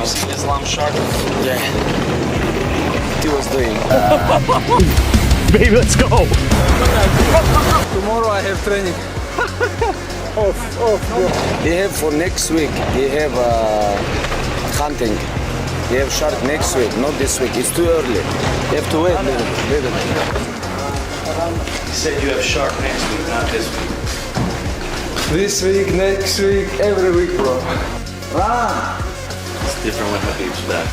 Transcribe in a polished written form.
You seen Islam Shark? Yeah. He was doing. Baby, let's go. Tomorrow I have training. Off, bro. He have for next week. He have hunting. He have shark next week, not this week. It's too early. You have to wait a little bit. You said you have Shark next week, not this week. This week, next week, every week, bro. It's different when Khabib's back.